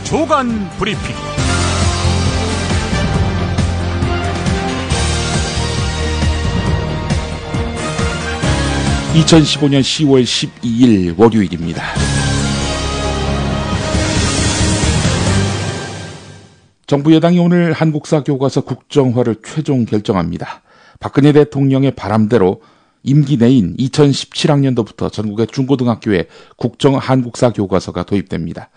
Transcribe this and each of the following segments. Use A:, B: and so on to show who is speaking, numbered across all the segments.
A: 주간 브리핑.
B: 2015년 10월 12일 월요일입니다. 정부 여당이 오늘 한국사 교과서 국정화를 최종 결정합니다. 박근혜 대통령의 바람대로 임기 내인 2017학년도부터 전국의 중고등학교에 국정 한국사 교과서가 도입됩니다.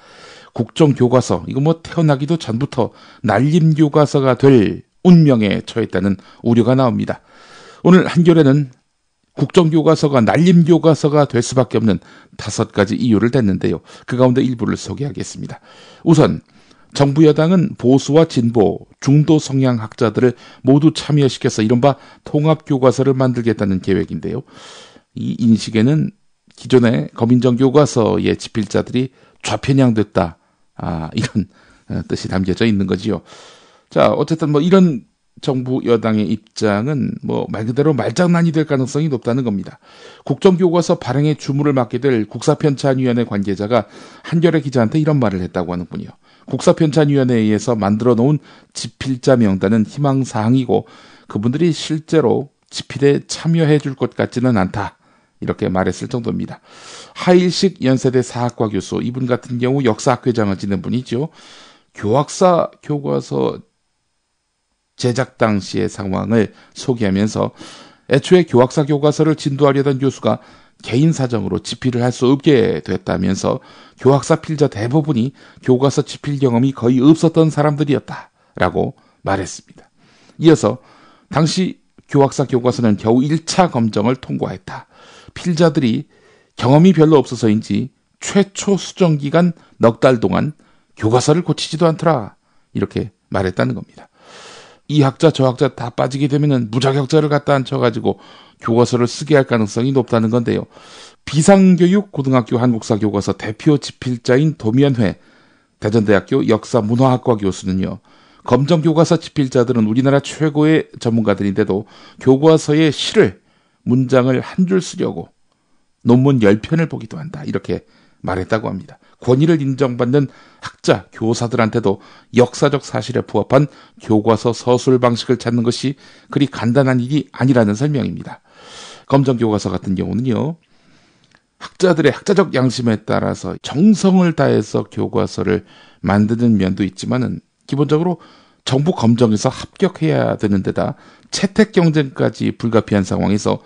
B: 국정 교과서, 이거 태어나기도 전부터 날림 교과서가 될 운명에 처했다는 우려가 나옵니다. 오늘 한겨레는 국정교과서가 날림교과서가 될 수밖에 없는 5가지 이유를 댔는데요. 그 가운데 일부를 소개하겠습니다. 우선 정부 여당은 보수와 진보, 중도 성향 학자들을 모두 참여시켜서 이른바 통합교과서를 만들겠다는 계획인데요. 이 인식에는 기존의 검인정 교과서의 집필자들이 좌편향됐다, 이런 뜻이 담겨져 있는 거지요. 자, 어쨌든 이런 정부 여당의 입장은 말 그대로 말장난이 될 가능성이 높다는 겁니다. 국정교과서 발행에 주무를 맡게 될 국사편찬위원회 관계자가 한겨레 기자한테 이런 말을 했다고 하는군요. 국사편찬위원회에서 만들어 놓은 집필자 명단은 희망사항이고 그분들이 실제로 집필에 참여해 줄 것 같지는 않다, 이렇게 말했을 정도입니다. 하일식 연세대 사학과 교수, 이분 같은 경우 역사학회장을 지낸 분이죠. 교학사 교과서 제작 당시의 상황을 소개하면서 애초에 교학사 교과서를 진도하려던 교수가 개인 사정으로 집필을 할 수 없게 됐다면서 교학사 필자 대부분이 교과서 집필 경험이 거의 없었던 사람들이었다라고 말했습니다. 이어서 당시 교학사 교과서는 겨우 1차 검정을 통과했다. 필자들이 경험이 별로 없어서인지 최초 수정 기간 넉 달 동안 교과서를 고치지도 않더라, 이렇게 말했다는 겁니다. 이 학자 저 학자 다 빠지게 되면은 무자격자를 갖다 앉혀가지고 교과서를 쓰게 할 가능성이 높다는 건데요. 비상교육 고등학교 한국사 교과서 대표 집필자인 도면회 대전대학교 역사문화학과 교수는요, 검정 교과서 집필자들은 우리나라 최고의 전문가들인데도 교과서의 시를, 문장을 한 줄 쓰려고 논문 10편을 보기도 한다, 이렇게 말했다고 합니다. 권위를 인정받는 학자, 교사들한테도 역사적 사실에 부합한 교과서 서술 방식을 찾는 것이 그리 간단한 일이 아니라는 설명입니다. 검정교과서 같은 경우는요, 학자들의 학자적 양심에 따라서 정성을 다해서 교과서를 만드는 면도 있지만은 기본적으로 정부 검정에서 합격해야 되는 데다 채택 경쟁까지 불가피한 상황에서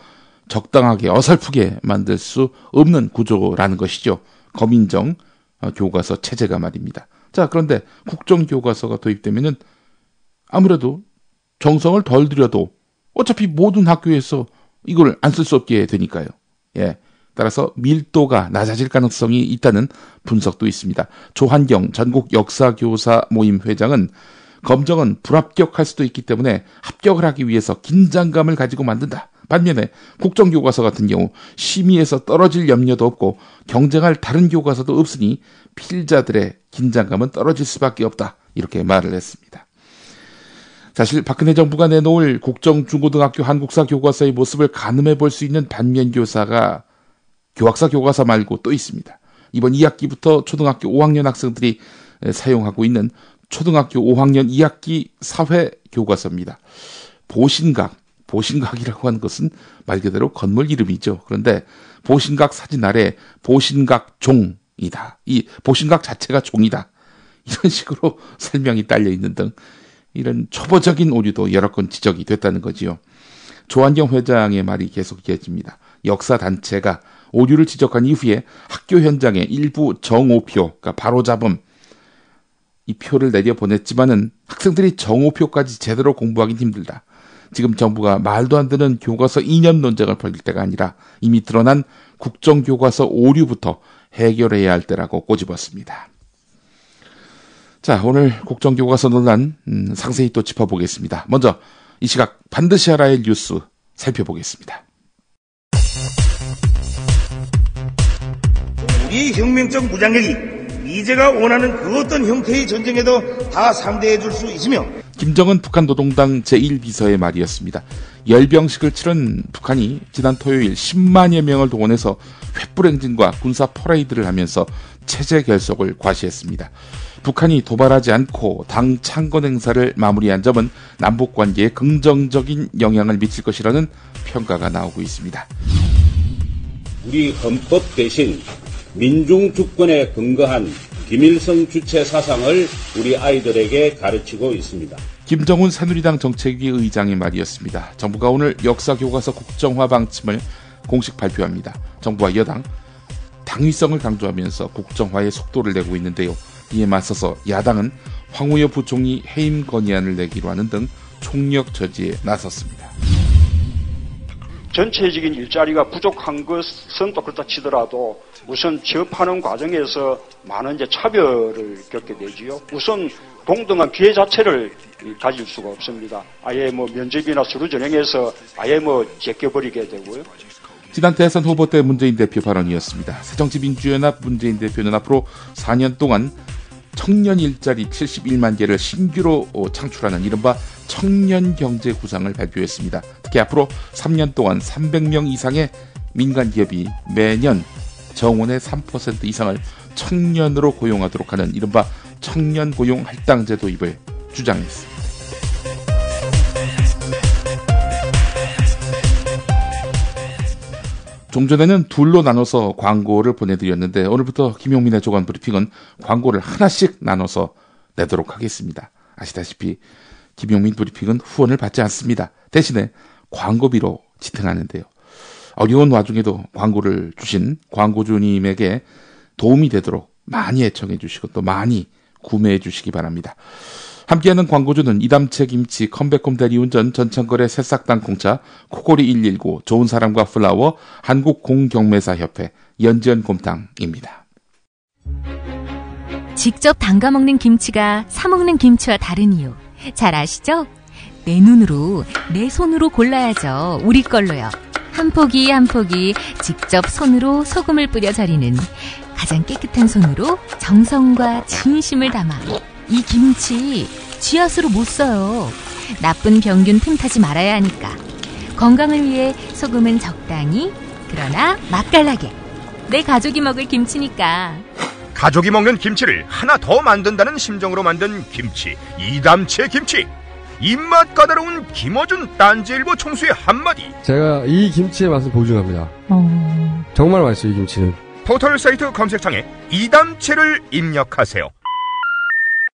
B: 적당하게 어설프게 만들 수 없는 구조라는 것이죠. 검인정 교과서 체제가 말입니다. 자, 그런데 국정교과서가 도입되면은 아무래도 정성을 덜 들여도 어차피 모든 학교에서 이걸 안 쓸 수 없게 되니까요. 따라서 밀도가 낮아질 가능성이 있다는 분석도 있습니다. 조한경 전국 역사교사 모임 회장은 검정은 불합격할 수도 있기 때문에 합격을 하기 위해서 긴장감을 가지고 만든다. 반면에 국정교과서 같은 경우 심의에서 떨어질 염려도 없고 경쟁할 다른 교과서도 없으니 필자들의 긴장감은 떨어질 수밖에 없다, 이렇게 말을 했습니다. 사실 박근혜 정부가 내놓을 국정중고등학교 한국사 교과서의 모습을 가늠해 볼 수 있는 반면교사가 교학사 교과서 말고 또 있습니다. 이번 2학기부터 초등학교 5학년 학생들이 사용하고 있는 초등학교 5학년 2학기 사회 교과서입니다. 보신각이라고 하는 것은 말 그대로 건물 이름이죠. 그런데 보신각 사진 아래 보신각 종이다, 이 보신각 자체가 종이다, 이런 식으로 설명이 딸려 있는 등 이런 초보적인 오류도 여러 건 지적이 됐다는 거지요. 조한경 회장의 말이 계속 이어집니다. 역사단체가 오류를 지적한 이후에 학교 현장에 일부 정오표, 그러니까 바로잡음, 이 표를 내려보냈지만은 학생들이 정오표까지 제대로 공부하긴 힘들다. 지금 정부가 말도 안 되는 교과서 이념 논쟁을 벌일 때가 아니라 이미 드러난 국정교과서 오류부터 해결해야 할 때라고 꼬집었습니다. 자, 오늘 국정교과서 논란 상세히 또 짚어보겠습니다. 먼저 이 시각 반드시 알아야 할 뉴스 살펴보겠습니다.
C: 우리 혁명적 무장력이 미제가 원하는 그 어떤 형태의 전쟁에도 다 상대해 줄 수 있으며,
B: 김정은 북한 노동당 제1비서의 말이었습니다. 열병식을 치른 북한이 지난 토요일 10만여 명을 동원해서 횃불 행진과 군사 퍼레이드를 하면서 체제 결속을 과시했습니다. 북한이 도발하지 않고 당 창건 행사를 마무리한 점은 남북 관계에 긍정적인 영향을 미칠 것이라는 평가가 나오고 있습니다.
A: 우리 헌법 대신 민중 주권에 근거한 김일성 주체 사상을 우리 아이들에게 가르치고 있습니다.
B: 김정은 새누리당 정책위 의장의 말이었습니다. 정부가 오늘 역사교과서 국정화 방침을 공식 발표합니다. 정부와 여당, 당위성을 강조하면서 국정화의 속도를 내고 있는데요. 이에 맞서서 야당은 황우여 부총리 해임 건의안을 내기로 하는 등 총력 저지에 나섰습니다.
D: 전체적인 일자리가 부족한 것은 또 그렇다 치더라도 우선 취업하는 과정에서 많은 차별을 겪게 되지요. 우선 동등한 기회 자체를 가질 수가 없습니다. 아예 면접이나 서류 전형에서 아예 제껴버리게 되고요.
B: 지난 대선 후보 때 문재인 대표 발언이었습니다. 새정치민주연합 문재인 대표는 앞으로 4년 동안 청년 일자리 71만 개를 신규로 창출하는 이른바 청년 경제 구상을 발표했습니다. 특히 앞으로 3년 동안 300명 이상의 민간 기업이 매년 정원의 3% 이상을 청년으로 고용하도록 하는 이른바 청년 고용 할당제 도입을 주장했습니다. 좀 전에는 둘로 나눠서 광고를 보내드렸는데 오늘부터 김용민의 조간 브리핑은 광고를 하나씩 나눠서 내도록 하겠습니다. 아시다시피 김용민 브리핑은 후원을 받지 않습니다. 대신에 광고비로 지탱하는데요. 어려운 와중에도 광고를 주신 광고주님에게 도움이 되도록 많이 애청해 주시고 또 많이 구매해 주시기 바랍니다. 함께하는 광고주는 이담채 김치, 컴백홈 대리운전, 전창거래 새싹 땅콩차, 코골이 119, 좋은 사람과 플라워, 한국공경매사협회, 연지연 곰탕입니다.
E: 직접 담가 먹는 김치가 사 먹는 김치와 다른 이유 잘 아시죠? 내 눈으로 내 손으로 골라야죠. 우리 걸로요. 한 포기 한 포기 직접 손으로 소금을 뿌려 절이는 가장 깨끗한 손으로 정성과 진심을 담아 이 김치 쥐앗으로 못 써요. 나쁜 병균 틈타지 말아야 하니까. 건강을 위해 소금은 적당히, 그러나 맛깔나게. 내 가족이 먹을 김치니까.
F: 가족이 먹는 김치를 하나 더 만든다는 심정으로 만든 김치, 이담채 김치. 입맛 까다로운 김어준 딴지일보 총수의 한마디.
G: 제가 이 김치의 맛을 보증합니다. 정말 맛있어요, 이 김치는.
F: 포털 사이트 검색창에 이담채를 입력하세요.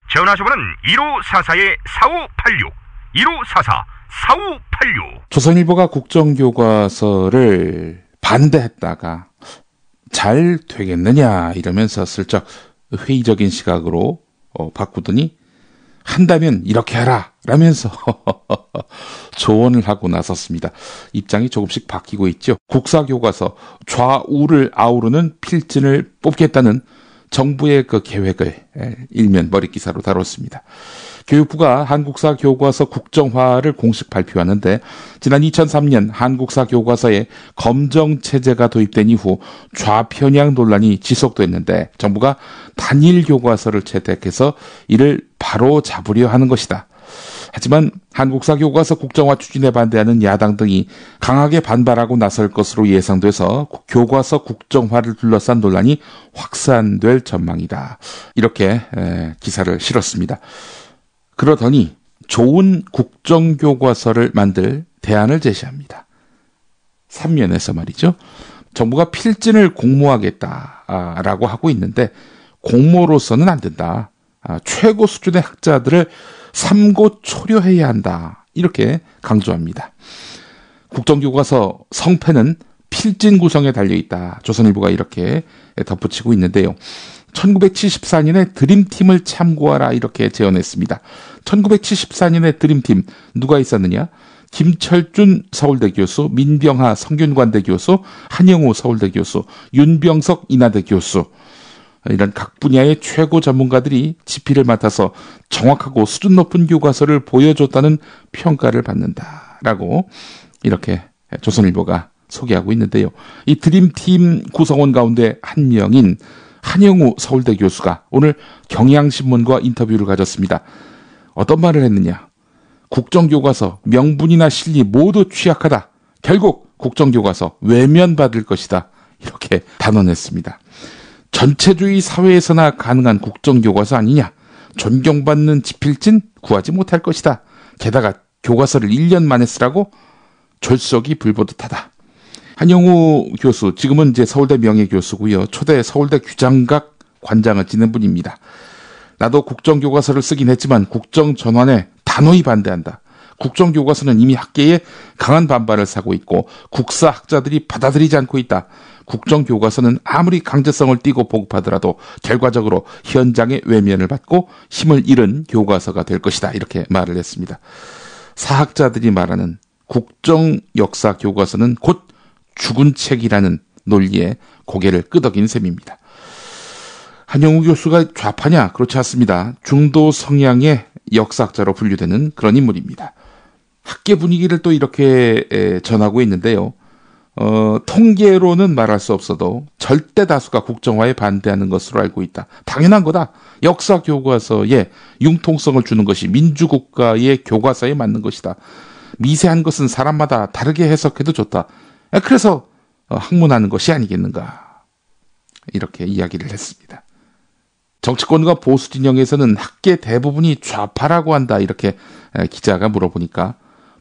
F: 전화주문은 1544-4586, 1544-4586.
B: 조선일보가 국정교과서를 반대했다가 잘 되겠느냐 이러면서 슬쩍 회의적인 시각으로 바꾸더니 한다면 이렇게 하라 라면서 조언을 하고 나섰습니다. 입장이 조금씩 바뀌고 있죠. 국사교과서 좌우를 아우르는 필진을 뽑겠다는 정부의 그 계획을 일면 머릿기사로 다뤘습니다. 교육부가 한국사 교과서 국정화를 공식 발표하는데 지난 2003년 한국사 교과서에 검정체제가 도입된 이후 좌편향 논란이 지속됐는데 정부가 단일 교과서를 채택해서 이를 바로 잡으려 하는 것이다. 하지만 한국사 교과서 국정화 추진에 반대하는 야당 등이 강하게 반발하고 나설 것으로 예상돼서 교과서 국정화를 둘러싼 논란이 확산될 전망이다. 이렇게 기사를 실었습니다. 그러더니 좋은 국정교과서를 만들 대안을 제시합니다. 3면에서 말이죠. 정부가 필진을 공모하겠다라고 하고 있는데 공모로서는 안 된다. 최고 수준의 학자들을 삼고 초려해야 한다. 이렇게 강조합니다. 국정교과서 성패는 필진 구성에 달려있다. 조선일보가 이렇게 덧붙이고 있는데요. 1974년에 드림팀을 참고하라 이렇게 제언했습니다. 1974년에 드림팀 누가 있었느냐? 김철준 서울대 교수, 민병하 성균관대 교수, 한영우 서울대 교수, 윤병석 인하대 교수, 이런 각 분야의 최고 전문가들이 지피를 맡아서 정확하고 수준 높은 교과서를 보여줬다는 평가를 받는다라고 이렇게 조선일보가 소개하고 있는데요. 이 드림팀 구성원 가운데 한 명인 한영우 서울대 교수가 오늘 경향신문과 인터뷰를 가졌습니다. 어떤 말을 했느냐? 국정교과서 명분이나 실리 모두 취약하다. 결국 국정교과서 외면받을 것이다. 이렇게 단언했습니다. 전체주의 사회에서나 가능한 국정교과서 아니냐? 존경받는 지필진 구하지 못할 것이다. 게다가 교과서를 1년 만에 쓰라고? 졸속이 불보듯하다. 한영우 교수, 지금은 이제 서울대 명예교수고요. 초대 서울대 규장각 관장을 지낸 분입니다. 나도 국정교과서를 쓰긴 했지만 국정전환에 단호히 반대한다. 국정교과서는 이미 학계에 강한 반발을 사고 있고 국사학자들이 받아들이지 않고 있다. 국정교과서는 아무리 강제성을 띠고 보급하더라도 결과적으로 현장의 외면을 받고 힘을 잃은 교과서가 될 것이다. 이렇게 말을 했습니다. 사학자들이 말하는 국정역사 교과서는 곧 죽은 책이라는 논리에 고개를 끄덕인 셈입니다. 한영우 교수가 좌파냐? 그렇지 않습니다. 중도 성향의 역사학자로 분류되는 그런 인물입니다. 학계 분위기를 또 이렇게 전하고 있는데요. 통계로는 말할 수 없어도 절대 다수가 국정화에 반대하는 것으로 알고 있다. 당연한 거다. 역사 교과서에 융통성을 주는 것이 민주국가의 교과서에 맞는 것이다. 미세한 것은 사람마다 다르게 해석해도 좋다. 그래서 학문하는 것이 아니겠는가. 이렇게 이야기를 했습니다. 정치권과 보수 진영에서는 학계 대부분이 좌파라고 한다. 이렇게 기자가 물어보니까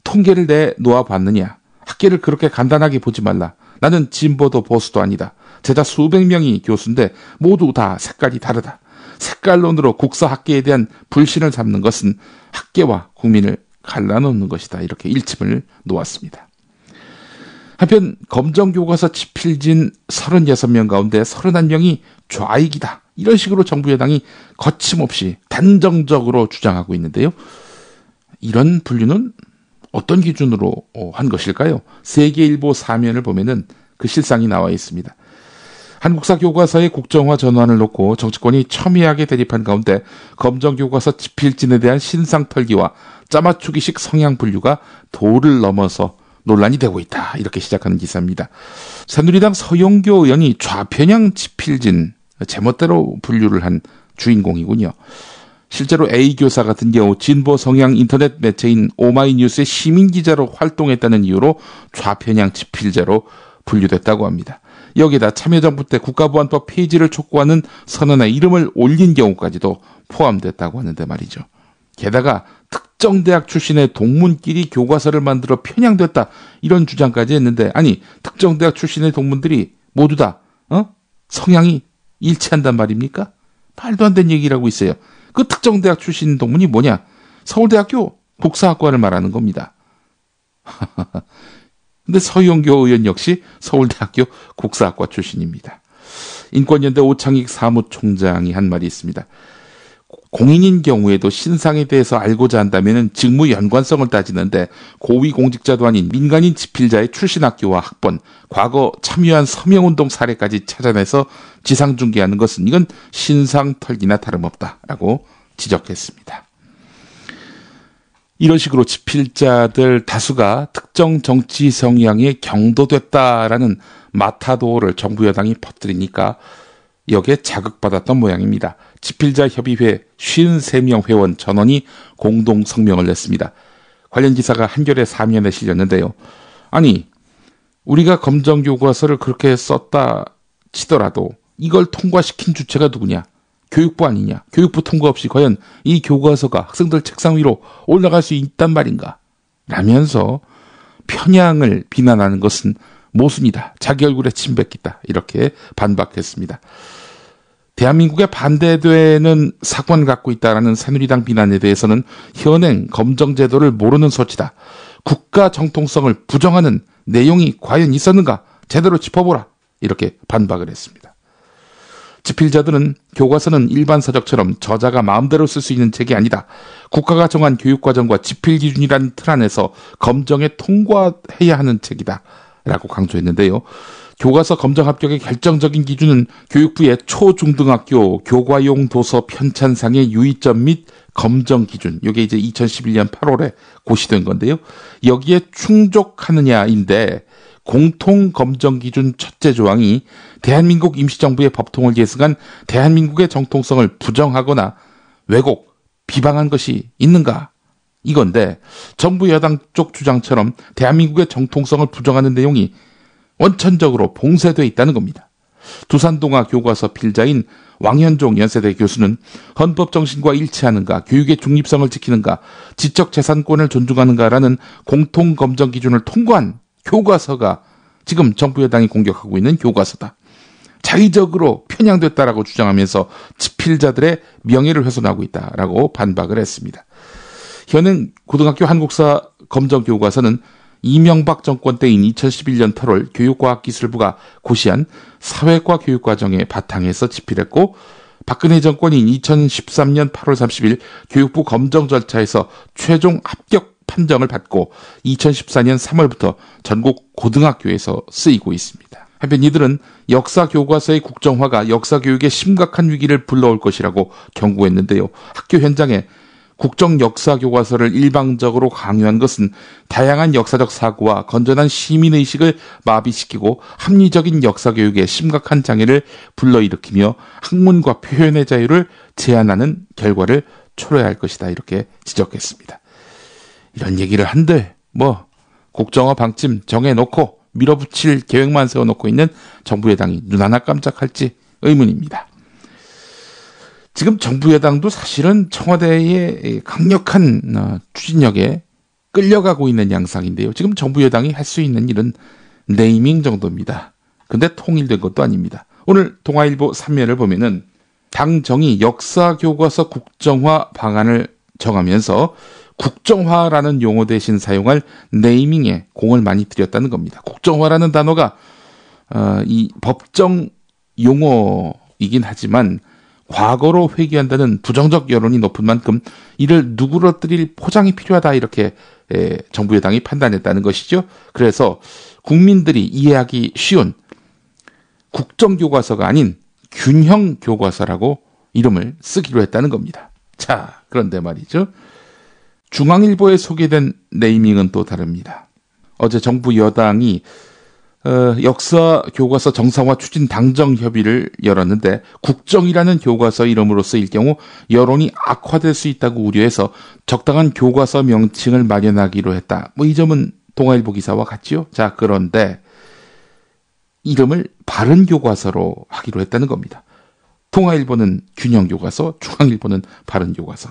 B: 통계를 내놓아 봤느냐. 학계를 그렇게 간단하게 보지 말라. 나는 진보도 보수도 아니다. 제자 수백 명이 교수인데 모두 다 색깔이 다르다. 색깔론으로 국사학계에 대한 불신을 삼는 것은 학계와 국민을 갈라놓는 것이다. 이렇게 일침을 놓았습니다. 한편 검정교과서 지필진 36명 가운데 31명이 좌익이다. 이런 식으로 정부 여당이 거침없이 단정적으로 주장하고 있는데요. 이런 분류는 어떤 기준으로 한 것일까요? 세계일보 사면을 보면은 그 실상이 나와 있습니다. 한국사 교과서의 국정화 전환을 놓고 정치권이 첨예하게 대립한 가운데 검정교과서 지필진에 대한 신상털기와 짜맞추기식 성향 분류가 도를 넘어서 논란이 되고 있다. 이렇게 시작하는 기사입니다. 새누리당 서용교 의원이 좌편향 지필진, 제멋대로 분류를 한 주인공이군요. 실제로 A 교사 같은 경우 진보 성향 인터넷 매체인 오마이뉴스의 시민기자로 활동했다는 이유로 좌편향 지필제로 분류됐다고 합니다. 여기에다 참여정부 때 국가보안법 폐지를 촉구하는 선언에 이름을 올린 경우까지도 포함됐다고 하는데 말이죠. 게다가 특정 대학 출신의 동문끼리 교과서를 만들어 편향됐다. 이런 주장까지 했는데 아니 특정 대학 출신의 동문들이 모두 다 성향이 일치한단 말입니까? 말도 안 되는 얘기를 하고 있어요. 그 특정 대학 출신 동문이 뭐냐? 서울대학교 국사학과를 말하는 겁니다. 근데 서용교 의원 역시 서울대학교 국사학과 출신입니다. 인권연대 오창익 사무총장이 한 말이 있습니다. 공인인 경우에도 신상에 대해서 알고자 한다면 직무 연관성을 따지는데 고위공직자도 아닌 민간인 지필자의 출신 학교와 학번, 과거 참여한 서명운동 사례까지 찾아내서 지상중계하는 것은 이건 신상털기나 다름없다라고 지적했습니다. 이런 식으로 지필자들 다수가 특정 정치 성향에 경도됐다라는 마타도를 정부 여당이 퍼뜨리니까 여기에 자극받았던 모양입니다. 지필자협의회 53명 회원 전원이 공동 성명을 냈습니다. 관련 기사가 한겨레 사면에 실렸는데요. 아니, 우리가 검정교과서를 그렇게 썼다 치더라도 이걸 통과시킨 주체가 누구냐? 교육부 아니냐? 교육부 통과 없이 과연 이 교과서가 학생들 책상 위로 올라갈 수 있단 말인가? 라면서 편향을 비난하는 것은 모순이다. 자기 얼굴에 침 뱉기다. 이렇게 반박했습니다. 대한민국에 반대되는 사quan 갖고 있다라는 새누리당 비난에 대해서는 현행 검정제도를 모르는 소치다. 국가 정통성을 부정하는 내용이 과연 있었는가? 제대로 짚어보라. 이렇게 반박을 했습니다. 지필자들은 교과서는 일반 서적처럼 저자가 마음대로 쓸 수 있는 책이 아니다. 국가가 정한 교육과정과 지필기준이라는 틀 안에서 검정에 통과해야 하는 책이다. 라고 강조했는데요. 교과서 검정 합격의 결정적인 기준은 교육부의 초중등학교 교과용 도서 편찬상의 유의점 및 검정 기준. 이게 이제 2011년 8월에 고시된 건데요. 여기에 충족하느냐인데 공통 검정 기준 첫째 조항이 대한민국 임시정부의 법통을 계승한 대한민국의 정통성을 부정하거나 왜곡, 비방한 것이 있는가? 이건데 정부 여당 쪽 주장처럼 대한민국의 정통성을 부정하는 내용이 원천적으로 봉쇄되어 있다는 겁니다. 두산동아 교과서 필자인 왕현종 연세대 교수는 헌법 정신과 일치하는가, 교육의 중립성을 지키는가, 지적재산권을 존중하는가라는 공통검정 기준을 통과한 교과서가 지금 정부 여당이 공격하고 있는 교과서다. 자의적으로 편향됐다라고 주장하면서 집필자들의 명예를 훼손하고 있다라고 반박을 했습니다. 현행 고등학교 한국사 검정 교과서는 이명박 정권 때인 2011년 8월 교육과학기술부가 고시한 사회과 교육과정의 바탕에서 집필했고, 박근혜 정권인 2013년 8월 30일 교육부 검정 절차에서 최종 합격 판정을 받고 2014년 3월부터 전국 고등학교에서 쓰이고 있습니다. 한편 이들은 역사 교과서의 국정화가 역사 교육에 심각한 위기를 불러올 것이라고 경고했는데요. 학교 현장에 국정 역사 교과서를 일방적으로 강요한 것은 다양한 역사적 사고와 건전한 시민의식을 마비시키고 합리적인 역사 교육에 심각한 장애를 불러일으키며 학문과 표현의 자유를 제한하는 결과를 초래할 것이다. 이렇게 지적했습니다. 이런 얘기를 한들 국정화 방침 정해놓고 밀어붙일 계획만 세워놓고 있는 정부 여당이 눈 하나 깜짝할지 의문입니다. 지금 정부 여당도 사실은 청와대의 강력한 추진력에 끌려가고 있는 양상인데요. 지금 정부 여당이 할 수 있는 일은 네이밍 정도입니다. 근데 통일된 것도 아닙니다. 오늘 동아일보 3면을 보면은 당정이 역사교과서 국정화 방안을 정하면서 국정화라는 용어 대신 사용할 네이밍에 공을 많이 들였다는 겁니다. 국정화라는 단어가 이 법정 용어이긴 하지만 과거로 회귀한다는 부정적 여론이 높은 만큼 이를 누그러뜨릴 포장이 필요하다, 이렇게 정부 여당이 판단했다는 것이죠. 그래서 국민들이 이해하기 쉬운 국정교과서가 아닌 균형교과서라고 이름을 쓰기로 했다는 겁니다. 자, 그런데 말이죠. 중앙일보에 소개된 네이밍은 또 다릅니다. 어제 정부 여당이 역사 교과서 정상화 추진 당정 협의를 열었는데, 국정이라는 교과서 이름으로 쓰일 경우 여론이 악화될 수 있다고 우려해서 적당한 교과서 명칭을 마련하기로 했다. 이 점은 동아일보 기사와 같지요. 자, 그런데 이름을 바른 교과서로 하기로 했다는 겁니다. 동아일보는 균형 교과서, 중앙일보는 바른 교과서.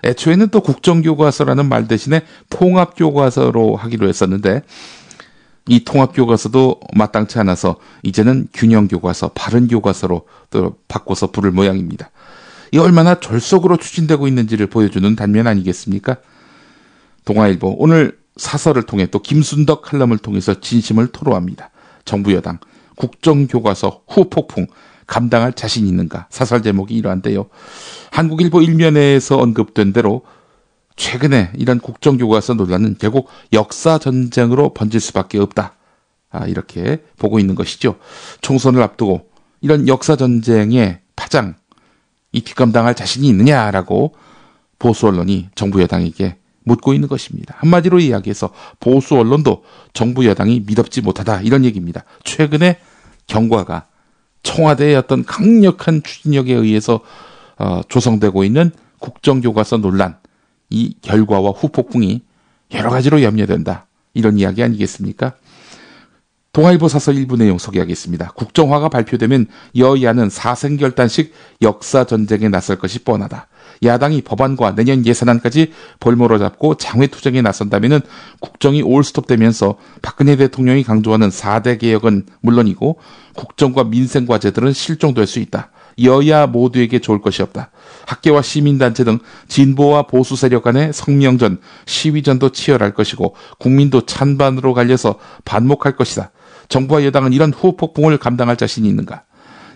B: 애초에는 또 국정교과서라는 말 대신에 통합교과서로 하기로 했었는데, 이 통합교과서도 마땅치 않아서 이제는 균형교과서, 바른교과서로 또 바꿔서 부를 모양입니다. 이 얼마나 졸속으로 추진되고 있는지를 보여주는 단면 아니겠습니까? 동아일보 오늘 사설을 통해 또 김순덕 칼럼을 통해서 진심을 토로합니다. 정부 여당 국정교과서 후폭풍 감당할 자신 있는가? 사설 제목이 이러한데요. 한국일보 일면에서 언급된 대로 최근에 이런 국정교과서 논란은 결국 역사전쟁으로 번질 수밖에 없다. 이렇게 보고 있는 것이죠. 총선을 앞두고 이런 역사전쟁의 파장, 이 뒷감당할 자신이 있느냐라고 보수 언론이 정부 여당에게 묻고 있는 것입니다. 한마디로 이야기해서 보수 언론도 정부 여당이 믿업지 못하다, 이런 얘기입니다. 최근에 경과가 청와대의 어떤 강력한 추진력에 의해서 조성되고 있는 국정교과서 논란, 이 결과와 후폭풍이 여러 가지로 염려된다, 이런 이야기 아니겠습니까? 동아일보 사설 일부 내용 소개하겠습니다. 국정화가 발표되면 여야는 사생결단식 역사전쟁에 나설 것이 뻔하다. 야당이 법안과 내년 예산안까지 볼모로 잡고 장외투쟁에 나선다면 국정이 올스톱되면서 박근혜 대통령이 강조하는 4대 개혁은 물론이고 국정과 민생 과제들은 실종될 수 있다. 여야 모두에게 좋을 것이 없다. 학계와 시민단체 등 진보와 보수 세력 간의 성명전, 시위전도 치열할 것이고 국민도 찬반으로 갈려서 반목할 것이다. 정부와 여당은 이런 후폭풍을 감당할 자신이 있는가?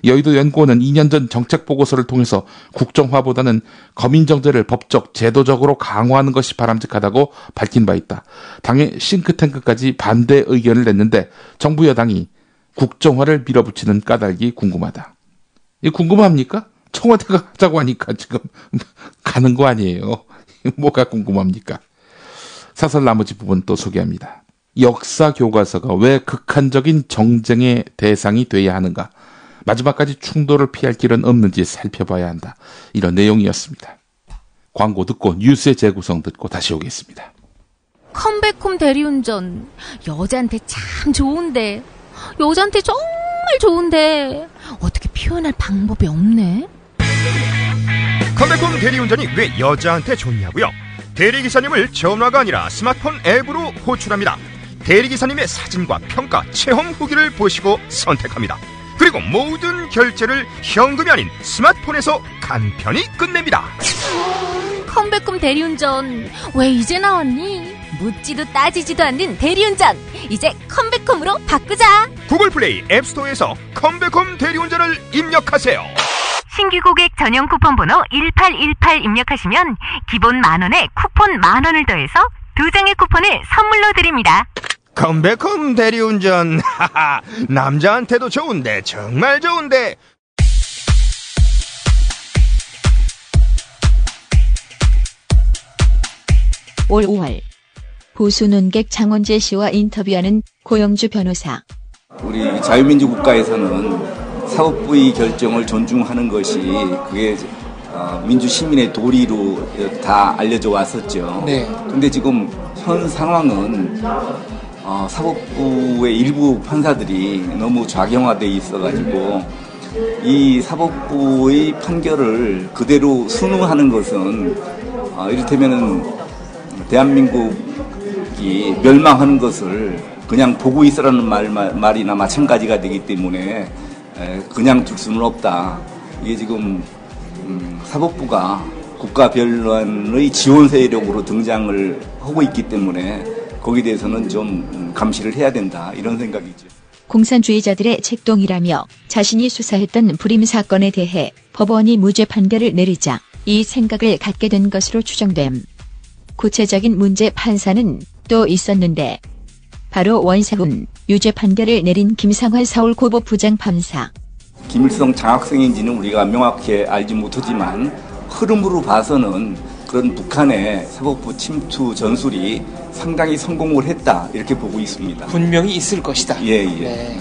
B: 여의도 연구원은 2년 전 정책보고서를 통해서 국정화보다는 거민정제를 법적, 제도적으로 강화하는 것이 바람직하다고 밝힌 바 있다. 당의 싱크탱크까지 반대 의견을 냈는데 정부 여당이 국정화를 밀어붙이는 까닭이 궁금하다. 이거 궁금합니까? 청와대가 하자고 하니까 지금 가는 거 아니에요. 뭐가 궁금합니까? 사설 나머지 부분 또 소개합니다. 역사 교과서가 왜 극한적인 정쟁의 대상이 돼야 하는가? 마지막까지 충돌을 피할 길은 없는지 살펴봐야 한다. 이런 내용이었습니다. 광고 듣고 뉴스의 재구성 듣고 다시 오겠습니다.
E: 컴백홈 대리운전 여자한테 참 좋은데 여자한테 정말 좋은데 어떻게 표현할 방법이 없네.
F: 컴백홈 대리운전이 왜 여자한테 좋냐고요? 대리기사님을 전화가 아니라 스마트폰 앱으로 호출합니다. 대리기사님의 사진과 평가, 체험 후기를 보시고 선택합니다. 그리고 모든 결제를 현금이 아닌 스마트폰에서 간편히 끝냅니다.
E: 컴백홈 대리운전 왜 이제 나왔니? 묻지도 따지지도 않는 대리운전, 이제 컴백홈으로 바꾸자.
F: 구글 플레이 앱스토어에서 컴백홈 대리운전을 입력하세요.
E: 신규 고객 전용 쿠폰 번호 1818 입력하시면 기본 10,000원에 쿠폰 10,000원을 더해서 2장의 쿠폰을 선물로 드립니다.
F: 컴백홈 대리운전, 하하, 남자한테도 좋은데 정말 좋은데.
H: 올 5월 보수 논객 장원재 씨와 인터뷰하는 고영주 변호사.
I: 우리 자유민주 국가에서는 사법부의 결정을 존중하는 것이 그게 민주 시민의 도리로 다 알려져 왔었죠. 그런데 지금 현 상황은 사법부의 일부 판사들이 너무 좌경화돼 있어가지고 이 사법부의 판결을 그대로 순응하는 것은 이를테면은 대한민국이 멸망하는 것을 그냥 보고 있으라는 말이나 마찬가지가 되기 때문에 그냥 둘 수는 없다. 이게 지금 사법부가 국가변론의 지원 세력으로 등장을 하고 있기 때문에 거기에 대해서는 좀 감시를 해야 된다. 이런 생각이죠.
H: 공산주의자들의 책동이라며 자신이 수사했던 불임 사건에 대해 법원이 무죄 판결을 내리자 이 생각을 갖게 된 것으로 추정됨. 구체적인 문제 판사는 또 있었는데 바로 원세훈 유죄 판결을 내린 김상환 서울고법 부장판사.
I: 김일성 장학생인지는 우리가 명확히 알지 못하지만 흐름으로 봐서는 그런 북한의 사법부 침투 전술이 상당히 성공을 했다 이렇게 보고 있습니다.
J: 분명히 있을 것이다.
I: 예.
J: 네.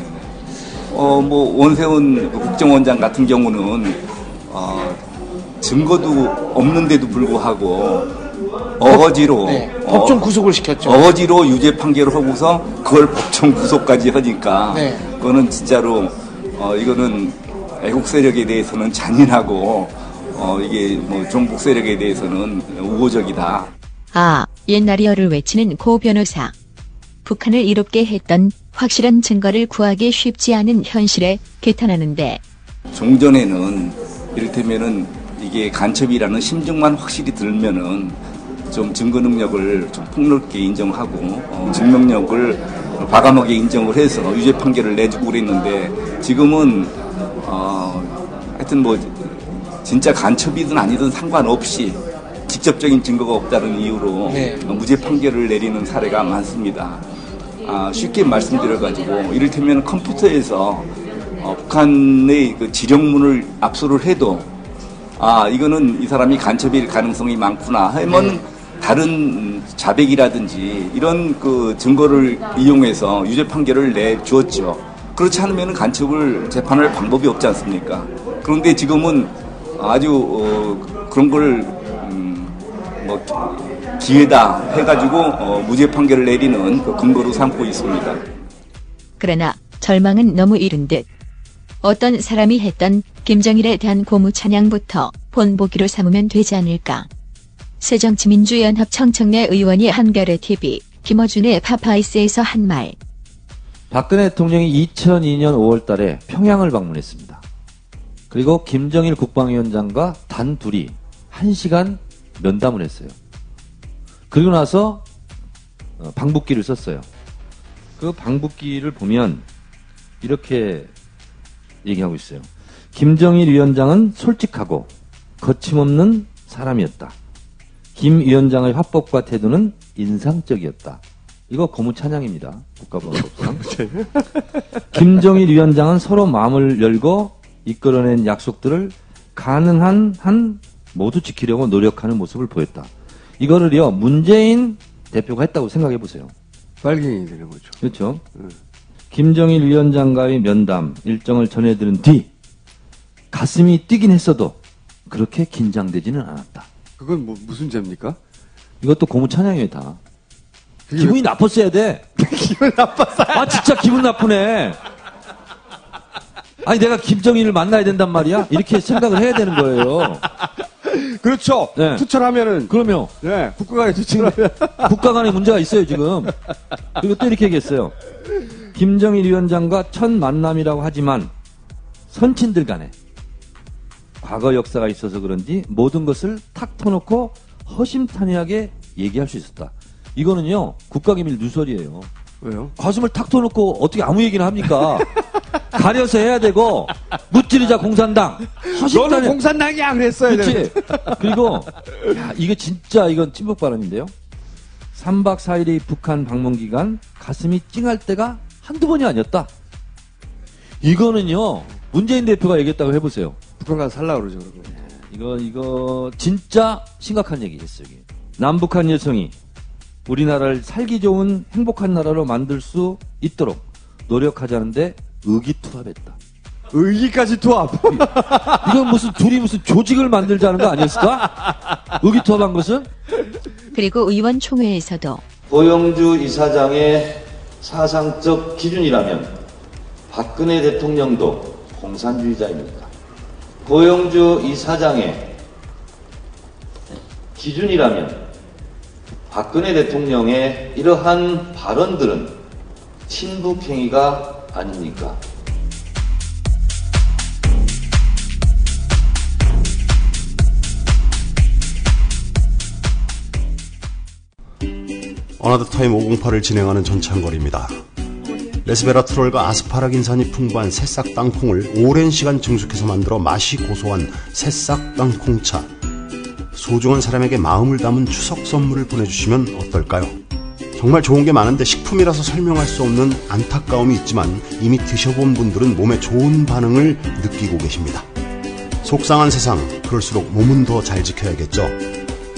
I: 뭐 원세훈 국정원장 같은 경우는 증거도 없는데도 불구하고 어거지로
J: 법정 구속을 시켰죠.
I: 어거지로 유죄 판결을 하고서 그걸 법정 구속까지 하니까 그거는 진짜로 이거는 애국 세력에 대해서는 잔인하고 이게 뭐 종북 세력에 대해서는 우호적이다.
H: 옛날이어를 외치는 고 변호사. 북한을 이롭게 했던 확실한 증거를 구하기 쉽지 않은 현실에 개탄하는데
I: 종전에는 이를테면은 이게 간첩이라는 심증만 확실히 들면은 좀 증거 능력을 좀 폭넓게 인정하고 증명력을 과감하게 인정을 해서 유죄 판결을 내주고 그랬는데 지금은 하여튼 뭐 진짜 간첩이든 아니든 상관없이 직접적인 증거가 없다는 이유로 무죄 판결을 내리는 사례가 많습니다. 쉽게 말씀드려가지고 이를테면 컴퓨터에서 북한의 그 지령문을 압수를 해도 이거는 이 사람이 간첩일 가능성이 많구나 하면 다른 자백이라든지 이런 그 증거를 이용해서 유죄 판결을 내주었죠. 그렇지 않으면 간첩을 재판할 방법이 없지 않습니까? 그런데 지금은 아주 그런 걸 뭐 기회다 해가지고 무죄 판결을 내리는 그 근거로 삼고 있습니다.
H: 그러나 절망은 너무 이른 듯. 어떤 사람이 했던 김정일에 대한 고무 찬양부터 본보기로 삼으면 되지 않을까. 새정치민주연합 청청래 의원이 한겨레 TV 김어준의 파파이스에서 한 말.
K: 박근혜 대통령이 2002년 5월 달에 평양을 방문했습니다. 그리고 김정일 국방위원장과 단 둘이 1시간 면담을 했어요. 그리고 나서 방북기를 썼어요. 그 방북기를 보면 이렇게 얘기하고 있어요. 김정일 위원장은 솔직하고 거침없는 사람이었다. 김 위원장의 화법과 태도는 인상적이었다. 이거 고무 찬양입니다. 국가보안법상. 김정일 위원장은 서로 마음을 열고 이끌어낸 약속들을 가능한 한 모두 지키려고 노력하는 모습을 보였다. 이거를요 문재인 대표가 했다고 생각해 보세요.
G: 빨갱이 되는 거죠.
K: 그렇죠. 김정일 위원장과의 면담 일정을 전해들은 뒤 가슴이 뛰긴 했어도 그렇게 긴장되지는 않았다.
G: 그건 무슨 죄입니까?
K: 이것도 고무 찬양이에요 다. 기분이 나빴어야 돼.
G: 기분 나빴어요.
K: 진짜 기분 나쁘네. 아니 내가 김정일을 만나야 된단 말이야? 이렇게 생각을 해야 되는 거예요.
G: 그렇죠.
K: 네.
G: 투철하면은.
K: 그러면.
G: 네, 국가 간에 투철하면.
K: 국가 간에 문제가 있어요, 지금. 그리고 또 이렇게 얘기했어요. 김정일 위원장과 첫 만남이라고 하지만 선친들 간에 과거 역사가 있어서 그런지 모든 것을 탁 터놓고 허심탄회하게 얘기할 수 있었다. 이거는요, 국가기밀 누설이에요.
G: 왜요?
K: 가슴을 탁 터놓고 어떻게 아무 얘기나 합니까? 가려서 해야 되고, 무찌르자 공산당.
G: 너는 공산당이야! 그랬어야
K: 그렇지.
G: 돼.
K: 그리고, 야, 이게 진짜, 이건 친북 발언인데요. 3박 4일의 북한 방문 기간, 가슴이 찡할 때가 한두 번이 아니었다. 이거는요, 문재인 대표가 얘기했다고 해보세요.
G: 북한 가서 살라 그러죠, 그러고.
K: 이거, 진짜 심각한 얘기겠어요, 이게. 남북한 여성이 우리나라를 살기 좋은 행복한 나라로 만들 수 있도록 노력하자는데 의기투합했다.
G: 의기까지 투합.
K: 이건 둘이 무슨 조직을 만들자는 거 아니었을까? 의기투합한 것은?
H: 그리고 의원 총회에서도
K: 고영주 이사장의 사상적 기준이라면 박근혜 대통령도 공산주의자입니다. 고영주 이사장의 기준이라면 박근혜 대통령의 이러한 발언들은 친북행위가 아닙니까?
L: 어나더타임 508을 진행하는 전창걸입니다. 레스베라트롤과 아스파라긴산이 풍부한 새싹 땅콩을 오랜 시간 증숙해서 만들어 맛이 고소한 새싹 땅콩차. 소중한 사람에게 마음을 담은 추석 선물을 보내주시면 어떨까요? 정말 좋은 게 많은데 식품이라서 설명할 수 없는 안타까움이 있지만 이미 드셔본 분들은 몸에 좋은 반응을 느끼고 계십니다. 속상한 세상, 그럴수록 몸은 더 잘 지켜야겠죠.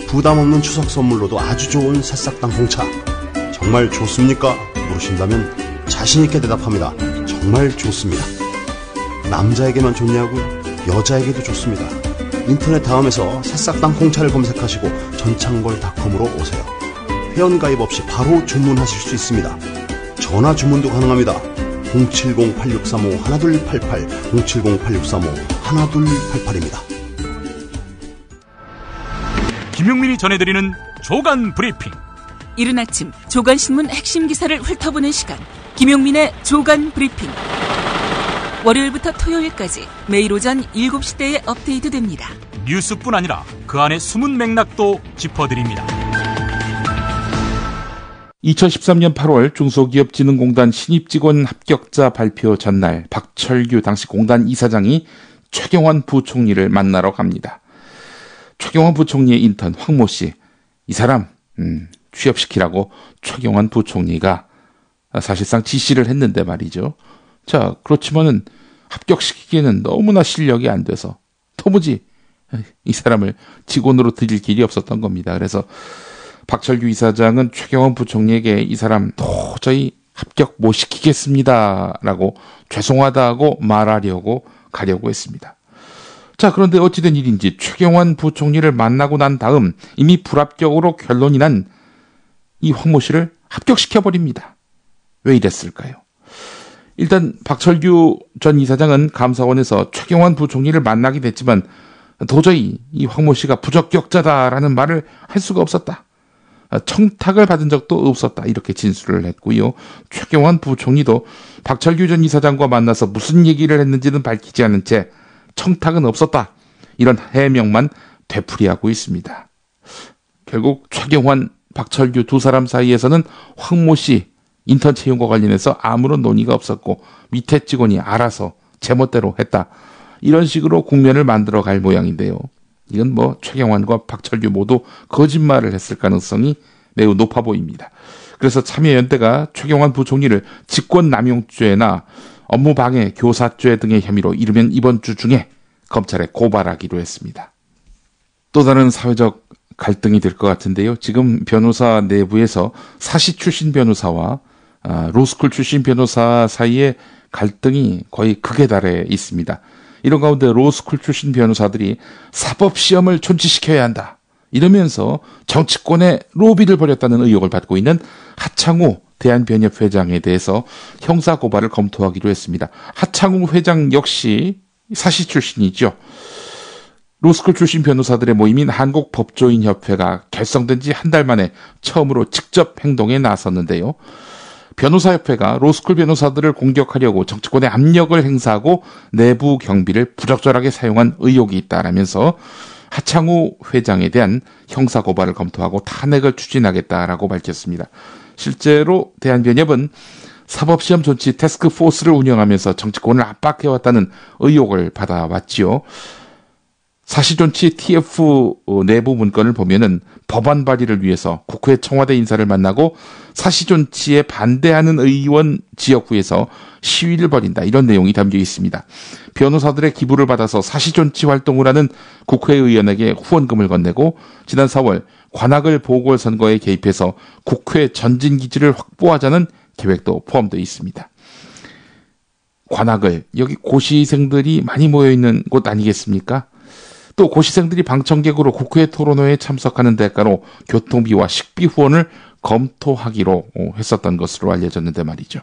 L: 부담 없는 추석 선물로도 아주 좋은 새싹 땅콩차. 정말 좋습니까? 물으신다면 자신있게 대답합니다. 정말 좋습니다. 남자에게만 좋냐고요? 여자에게도 좋습니다. 인터넷 다음에서 새싹 땅콩차를 검색하시고 전창걸닷컴으로 오세요. 회원가입 없이 바로 주문하실 수 있습니다. 전화 주문도 가능합니다. 070-8635-1288, 070-8635-1288입니다.
M: 김용민이 전해드리는 조간 브리핑.
N: 이른 아침 조간신문 핵심 기사를 훑어보는 시간, 김용민의 조간 브리핑. 월요일부터 토요일까지 매일 오전 7시대에 업데이트됩니다.
M: 뉴스뿐 아니라 그 안에 숨은 맥락도 짚어드립니다.
B: 2013년 8월 중소기업진흥공단 신입직원 합격자 발표 전날 박철규 당시 공단 이사장이 최경환 부총리를 만나러 갑니다. 최경환 부총리의 인턴 황모 씨, 이 사람 취업시키라고 최경환 부총리가 사실상 지시를 했는데 말이죠. 자, 그렇지만은 합격시키기에는 너무나 실력이 안 돼서 도무지 이 사람을 직원으로 들일 길이 없었던 겁니다. 그래서 박철규 이사장은 최경환 부총리에게 이 사람 도저히 합격 못 시키겠습니다라고 죄송하다고 말하려고 가려고 했습니다. 자, 그런데 어찌된 일인지 최경환 부총리를 만나고 난 다음 이미 불합격으로 결론이 난 이 황모 씨를 합격시켜버립니다. 왜 이랬을까요? 일단 박철규 전 이사장은 감사원에서 최경환 부총리를 만나게 됐지만 도저히 이 황모 씨가 부적격자다라는 말을 할 수가 없었다. 청탁을 받은 적도 없었다. 이렇게 진술을 했고요. 최경환 부총리도 박철규 전 이사장과 만나서 무슨 얘기를 했는지는 밝히지 않은 채 청탁은 없었다. 이런 해명만 되풀이하고 있습니다. 결국 최경환, 박철규 두 사람 사이에서는 황모 씨 인턴 채용과 관련해서 아무런 논의가 없었고 밑에 직원이 알아서 제멋대로 했다. 이런 식으로 국면을 만들어 갈 모양인데요. 이건 최경환과 박철규 모두 거짓말을 했을 가능성이 매우 높아 보입니다. 그래서 참여연대가 최경환 부총리를 직권남용죄나 업무방해, 교사죄 등의 혐의로 이르면 이번 주 중에 검찰에 고발하기로 했습니다. 또 다른 사회적 갈등이 될 것 같은데요. 지금 변호사 내부에서 사시 출신 변호사와 로스쿨 출신 변호사 사이에 갈등이 거의 극에 달해 있습니다. 이런 가운데 로스쿨 출신 변호사들이 사법시험을 존치시켜야 한다. 이러면서 정치권의 로비를 벌였다는 의혹을 받고 있는 하창우 대한변협 회장에 대해서 형사고발을 검토하기로 했습니다. 하창우 회장 역시 사시 출신이죠. 로스쿨 출신 변호사들의 모임인 한국법조인협회가 결성된 지 한 달 만에 처음으로 직접 행동에 나섰는데요. 변호사협회가 로스쿨 변호사들을 공격하려고 정치권에 압력을 행사하고 내부 경비를 부적절하게 사용한 의혹이 있다라면서 하창우 회장에 대한 형사고발을 검토하고 탄핵을 추진하겠다라고 밝혔습니다. 실제로 대한변협은 사법시험 존치 태스크포스를 운영하면서 정치권을 압박해왔다는 의혹을 받아왔지요. 사시존치 TF 내부 문건을 보면은 법안 발의를 위해서 국회 청와대 인사를 만나고 사시존치에 반대하는 의원 지역구에서 시위를 벌인다, 이런 내용이 담겨 있습니다. 변호사들의 기부를 받아서 사시존치 활동을 하는 국회의원에게 후원금을 건네고 지난 4월 관악을 보궐선거에 개입해서 국회 전진기지를 확보하자는 계획도 포함되어 있습니다. 관악을, 여기 고시생들이 많이 모여있는 곳 아니겠습니까? 또 고시생들이 방청객으로 국회 토론회에 참석하는 대가로 교통비와 식비 후원을 검토하기로 했었던 것으로 알려졌는데 말이죠.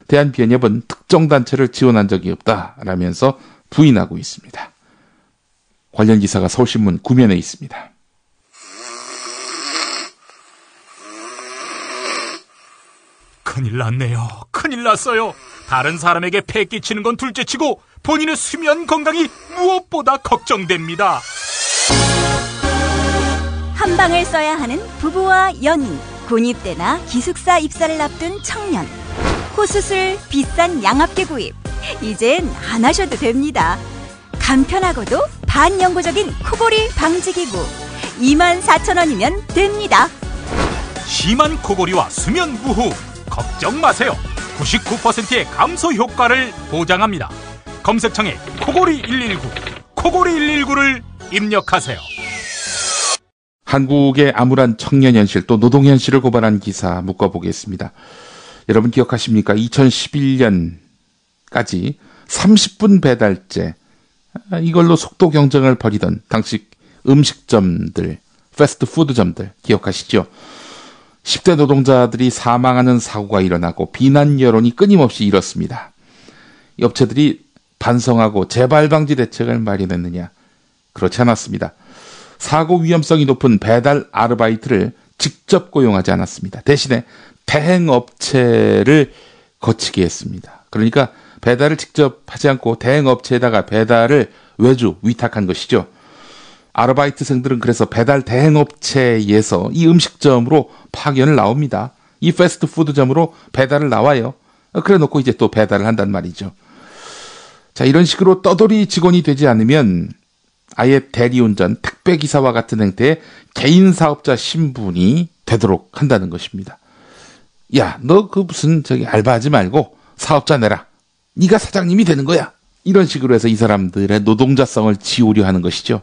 B: 대한변협은 특정 단체를 지원한 적이 없다라면서 부인하고 있습니다. 관련 기사가 서울신문 9면에 있습니다.
M: 큰일 났네요. 큰일 났어요. 다른 사람에게 폐 끼치는 건 둘째치고 본인의 수면 건강이 무엇보다 걱정됩니다.
O: 한 방을 써야 하는 부부와 연인, 군입대나 기숙사 입사를 앞둔 청년, 코수술, 비싼 양압기 구입, 이젠 안 하셔도 됩니다. 간편하고도 반영구적인 코골이 방지기구 24,000원이면 됩니다.
M: 심한 코골이와 수면 무호 걱정 마세요. 99%의 감소 효과를 보장합니다. 검색창에 코골이 119, 코골이 119를 입력하세요.
B: 한국의 암울한 청년 현실 또 노동 현실을 고발한 기사 묶어보겠습니다. 여러분 기억하십니까? 2011년까지 30분 배달제, 이걸로 속도 경쟁을 벌이던 당시 음식점들, 패스트푸드점들 기억하시죠? 10대 노동자들이 사망하는 사고가 일어나고 비난 여론이 끊임없이 일었습니다. 이 업체들이 반성하고 재발 방지 대책을 마련했느냐? 그렇지 않았습니다. 사고 위험성이 높은 배달 아르바이트를 직접 고용하지 않았습니다. 대신에 대행업체를 거치게 했습니다. 그러니까 배달을 직접 하지 않고 대행업체에다가 배달을 외주, 위탁한 것이죠. 아르바이트생들은 그래서 배달 대행업체에서 이 음식점으로 파견을 나옵니다. 이 패스트푸드점으로 배달을 나와요. 그래 놓고 이제 또 배달을 한단 말이죠. 자, 이런 식으로 떠돌이 직원이 되지 않으면 아예 대리운전, 택배기사와 같은 형태의 개인 사업자 신분이 되도록 한다는 것입니다. 야, 너 그 무슨 알바하지 말고 사업자 내라. 네가 사장님이 되는 거야. 이런 식으로 해서 이 사람들의 노동자성을 지우려 하는 것이죠.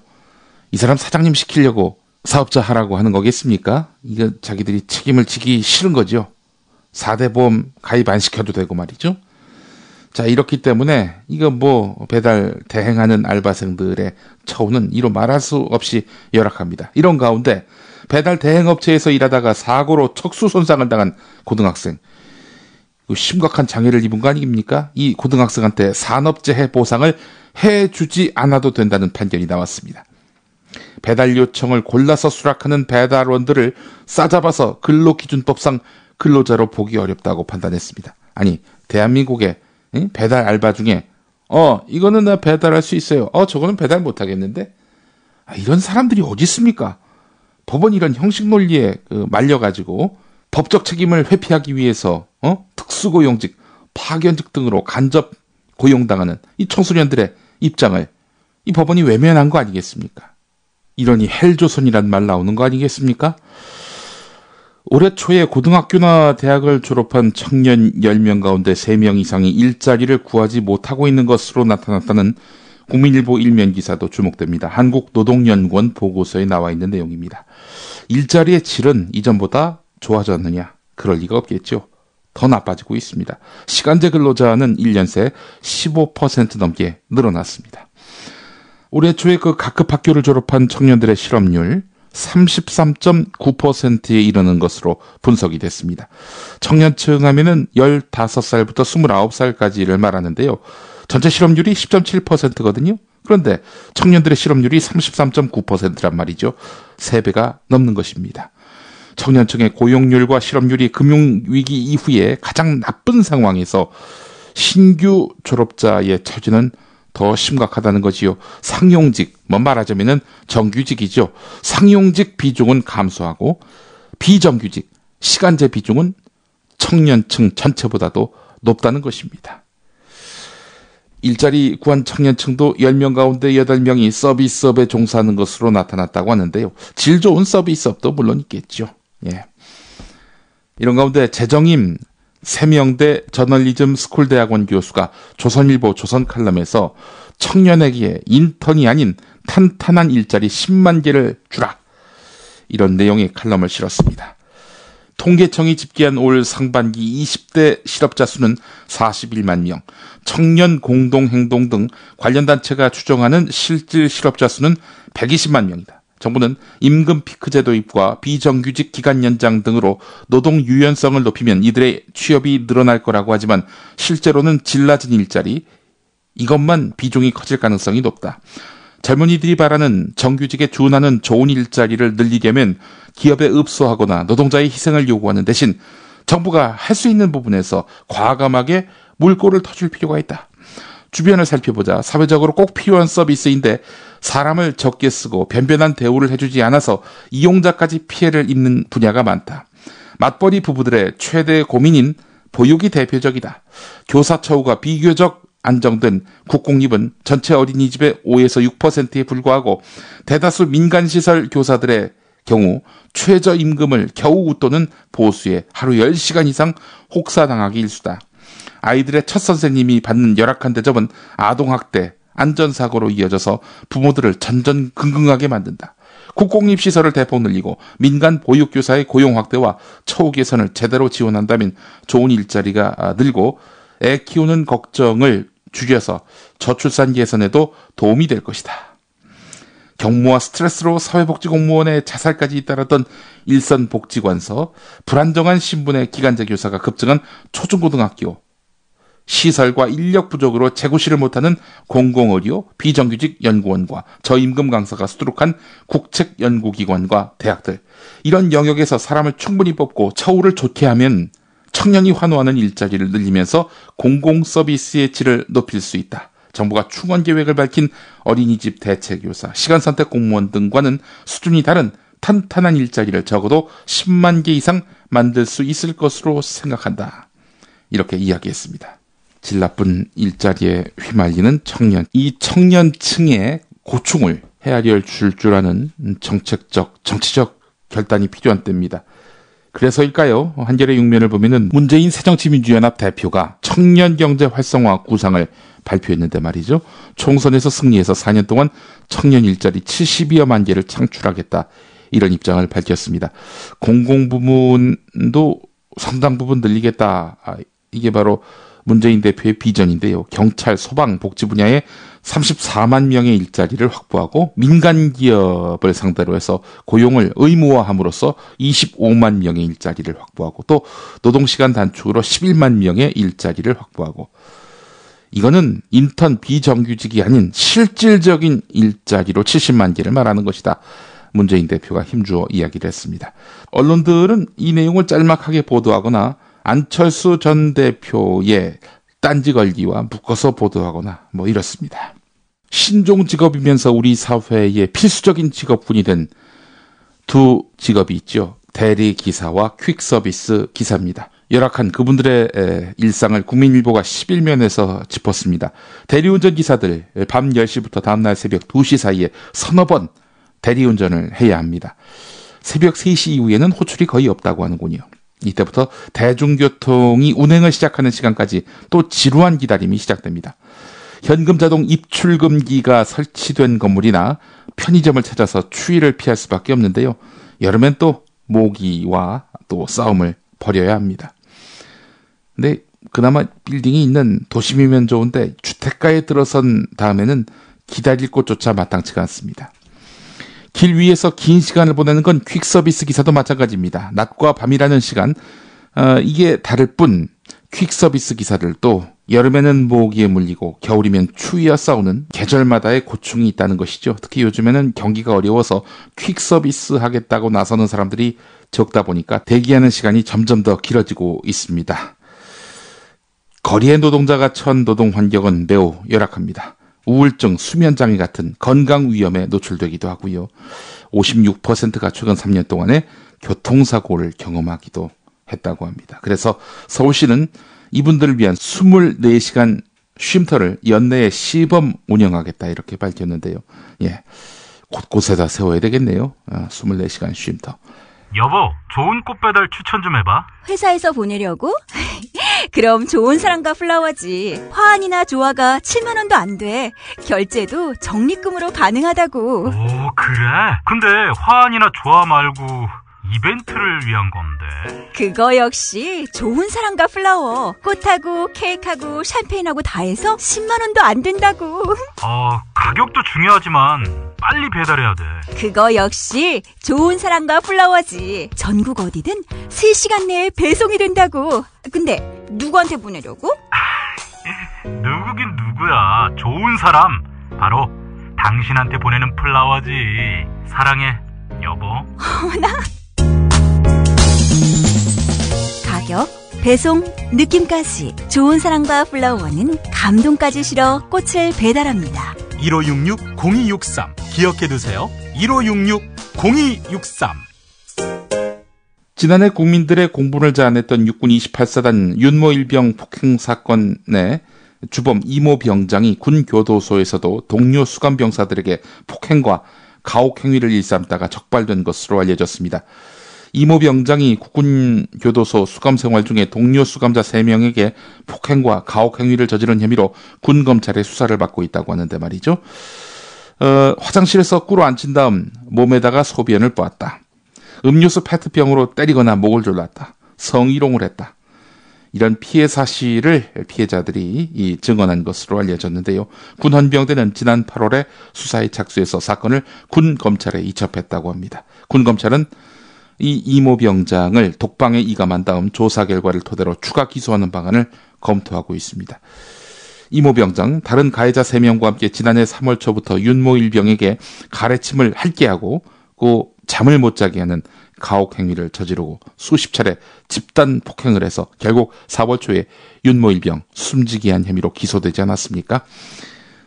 B: 이 사람 사장님 시키려고 사업자 하라고 하는 거겠습니까? 이거 자기들이 책임을 지기 싫은 거죠. 4대 보험 가입 안 시켜도 되고 말이죠. 자, 이렇기 때문에 이거 배달 대행하는 알바생들의 처우는 이로 말할 수 없이 열악합니다. 이런 가운데 배달 대행업체에서 일하다가 사고로 척수 손상을 당한 고등학생, 심각한 장애를 입은 거 아닙니까? 이 고등학생한테 산업재해 보상을 해주지 않아도 된다는 판결이 나왔습니다. 배달 요청을 골라서 수락하는 배달원들을 싸잡아서 근로기준법상 근로자로 보기 어렵다고 판단했습니다. 아니, 대한민국의 배달 알바 중에 이거는 나 배달할 수 있어요. 저거는 배달 못하겠는데? 이런 사람들이 어디 있습니까? 법원 이런 형식 논리에 말려가지고 법적 책임을 회피하기 위해서 특수고용직, 파견직 등으로 간접 고용당하는 이 청소년들의 입장을 이 법원이 외면한 거 아니겠습니까? 이러니 헬조선이란 말 나오는 거 아니겠습니까? 올해 초에 고등학교나 대학을 졸업한 청년 10명 가운데 3명 이상이 일자리를 구하지 못하고 있는 것으로 나타났다는 국민일보 일면 기사도 주목됩니다. 한국노동연구원 보고서에 나와 있는 내용입니다. 일자리의 질은 이전보다 좋아졌느냐? 그럴 리가 없겠죠. 더 나빠지고 있습니다. 시간제 근로자는 1년 새 15% 넘게 늘어났습니다. 올해 초에 각급 학교를 졸업한 청년들의 실업률 33.9%에 이르는 것으로 분석이 됐습니다. 청년층 하면은 15살부터 29살까지를 말하는데요. 전체 실업률이 10.7%거든요. 그런데 청년들의 실업률이 33.9%란 말이죠. 3배가 넘는 것입니다. 청년층의 고용률과 실업률이 금융위기 이후에 가장 나쁜 상황에서 신규 졸업자의 처지는 더 심각하다는 거지요. 상용직, 말하자면은 정규직이죠. 상용직 비중은 감소하고 비정규직, 시간제 비중은 청년층 전체보다도 높다는 것입니다. 일자리 구한 청년층도 10명 가운데 8명이 서비스업에 종사하는 것으로 나타났다고 하는데요. 질 좋은 서비스업도 물론 있겠죠. 예. 이런 가운데 재정임 3명대 저널리즘 스쿨대학원 교수가 조선일보 조선칼럼에서 청년에게 인턴이 아닌 탄탄한 일자리 10만 개를 주라. 이런 내용의 칼럼을 실었습니다. 통계청이 집계한 올 상반기 20대 실업자 수는 41만 명, 청년 공동행동 등 관련 단체가 추정하는 실질 실업자 수는 120만 명이다. 정부는 임금 피크제 도입과 비정규직 기간 연장 등으로 노동 유연성을 높이면 이들의 취업이 늘어날 거라고 하지만 실제로는 질 낮은 일자리, 이것만 비중이 커질 가능성이 높다. 젊은이들이 바라는 정규직에 준하는 좋은 일자리를 늘리려면 기업에 읍소하거나 노동자의 희생을 요구하는 대신 정부가 할 수 있는 부분에서 과감하게 물꼬를 터줄 필요가 있다. 주변을 살펴보자 사회적으로 꼭 필요한 서비스인데 사람을 적게 쓰고 변변한 대우를 해주지 않아서 이용자까지 피해를 입는 분야가 많다. 맞벌이 부부들의 최대 고민인 보육이 대표적이다. 교사 처우가 비교적 안정된 국공립은 전체 어린이집의 5에서 6%에 불과하고 대다수 민간시설 교사들의 경우 최저임금을 겨우 웃도는 보수에 하루 10시간 이상 혹사당하기 일수다. 아이들의 첫 선생님이 받는 열악한 대접은 아동학대, 안전사고로 이어져서 부모들을 전전긍긍하게 만든다. 국공립시설을 대폭 늘리고 민간 보육교사의 고용확대와 처우 개선을 제대로 지원한다면 좋은 일자리가 늘고 애 키우는 걱정을 줄여서 저출산 개선에도 도움이 될 것이다. 경무와 스트레스로 사회복지공무원의 자살까지 잇따랐던 일선복지관서, 불안정한 신분의 기간제 교사가 급증한 초중고등학교, 시설과 인력 부족으로 재구시를 못하는 공공의료, 비정규직 연구원과 저임금 강사가 수두룩한 국책연구기관과 대학들, 이런 영역에서 사람을 충분히 뽑고 처우를 좋게 하면 청년이 환호하는 일자리를 늘리면서 공공서비스의 질을 높일 수 있다. 정부가 충원계획을 밝힌 어린이집 대체교사, 시간선택 공무원 등과는 수준이 다른 탄탄한 일자리를 적어도 10만 개 이상 만들 수 있을 것으로 생각한다. 이렇게 이야기했습니다. 질 나쁜 일자리에 휘말리는 청년, 이 청년층의 고충을 헤아려 줄 아는 정책적, 정치적 결단이 필요한 때입니다. 그래서일까요? 한겨레 6면을 보면은 문재인 새정치민주연합 대표가 청년경제 활성화 구상을 발표했는데 말이죠. 총선에서 승리해서 4년 동안 청년 일자리 72여만 개를 창출하겠다. 이런 입장을 밝혔습니다. 공공부문도 상당 부분 늘리겠다. 이게 바로 문재인 대표의 비전인데요. 경찰, 소방, 복지 분야에 34만 명의 일자리를 확보하고 민간 기업을 상대로 해서 고용을 의무화함으로써 25만 명의 일자리를 확보하고 또 노동시간 단축으로 11만 명의 일자리를 확보하고, 이거는 인턴 비정규직이 아닌 실질적인 일자리로 70만 개를 말하는 것이다. 문재인 대표가 힘주어 이야기를 했습니다. 언론들은 이 내용을 짤막하게 보도하거나 안철수 전 대표의 딴지 걸기와 묶어서 보도하거나 이렇습니다. 신종 직업이면서 우리 사회의 필수적인 직업군이 된 두 직업이 있죠. 대리기사와 퀵서비스 기사입니다. 열악한 그분들의 일상을 국민일보가 11면에서 짚었습니다. 대리운전 기사들 밤 10시부터 다음날 새벽 2시 사이에 서너 번 대리운전을 해야 합니다. 새벽 3시 이후에는 호출이 거의 없다고 하는군요. 이때부터 대중교통이 운행을 시작하는 시간까지 또 지루한 기다림이 시작됩니다. 현금 자동 입출금기가 설치된 건물이나 편의점을 찾아서 추위를 피할 수밖에 없는데요. 여름엔 또 모기와 또 싸움을 벌여야 합니다. 근데 그나마 빌딩이 있는 도심이면 좋은데 주택가에 들어선 다음에는 기다릴 곳조차 마땅치가 않습니다. 길 위에서 긴 시간을 보내는 건 퀵서비스 기사도 마찬가지입니다. 낮과 밤이라는 시간, 이게 다를 뿐 퀵서비스 기사들도 여름에는 모기에 물리고 겨울이면 추위와 싸우는 계절마다의 고충이 있다는 것이죠. 특히 요즘에는 경기가 어려워서 퀵서비스 하겠다고 나서는 사람들이 적다 보니까 대기하는 시간이 점점 더 길어지고 있습니다. 거리의 노동자가 처한 노동 환경은 매우 열악합니다. 우울증, 수면장애 같은 건강 위험에 노출되기도 하고요. 56%가 최근 3년 동안에 교통사고를 경험하기도 했다고 합니다. 그래서 서울시는 이분들을 위한 24시간 쉼터를 연내에 시범 운영하겠다 이렇게 밝혔는데요. 예, 곳곳에다 세워야 되겠네요. 24시간 쉼터.
M: 여보, 좋은 꽃 배달 추천 좀 해봐.
O: 회사에서 보내려고? 그럼 좋은 사람과 플라워지. 화환이나 조화가 7만 원도 안 돼. 결제도 적립금으로 가능하다고.
M: 오, 그래? 근데 화환이나 조화 말고 이벤트를 위한 건데.
O: 그거 역시 좋은 사람과 플라워. 꽃하고 케이크하고 샴페인하고 다 해서 10만 원도 안 된다고.
M: 가격도 중요하지만 빨리 배달해야 돼.
O: 그거 역시 좋은 사람과 플라워지. 전국 어디든 3시간 내에 배송이 된다고. 근데 누구한테 보내려고?
M: 누구긴 누구야. 좋은 사람. 바로 당신한테 보내는 플라워지. 사랑해, 여보.
O: 나? 가격, 배송, 느낌까지 좋은 사랑과 플라워는 감동까지 실어 꽃을 배달합니다.
M: 1566-0263 기억해두세요. 1566-0263.
B: 지난해 국민들의 공분을 자아냈던 육군 28사단 윤모일병 폭행 사건의 주범 이모 병장이 군 교도소에서도 동료 수감병사들에게 폭행과 가혹 행위를 일삼다가 적발된 것으로 알려졌습니다. 이모 병장이 국군 교도소 수감 생활 중에 동료 수감자 3명에게 폭행과 가혹 행위를 저지른 혐의로 군 검찰의 수사를 받고 있다고 하는데 말이죠. 화장실에서 꿇어 앉힌 다음 몸에다가 소변을 뽀았다. 음료수 페트병으로 때리거나 목을 졸랐다. 성희롱을 했다. 이런 피해 사실을 피해자들이 증언한 것으로 알려졌는데요. 군 헌병대는 지난 8월에 수사에 착수해서 사건을 군 검찰에 이첩했다고 합니다. 군 검찰은 이 이모 병장을 독방에 이감한 다음 조사 결과를 토대로 추가 기소하는 방안을 검토하고 있습니다. 이모 병장 다른 가해자 3명과 함께 지난해 3월 초부터 윤모 일병에게 가래침을 핥게 하고 잠을 못 자게 하는 가혹 행위를 저지르고 수십 차례 집단 폭행을 해서 결국 4월 초에 윤모 일병 숨지게 한 혐의로 기소되지 않았습니까?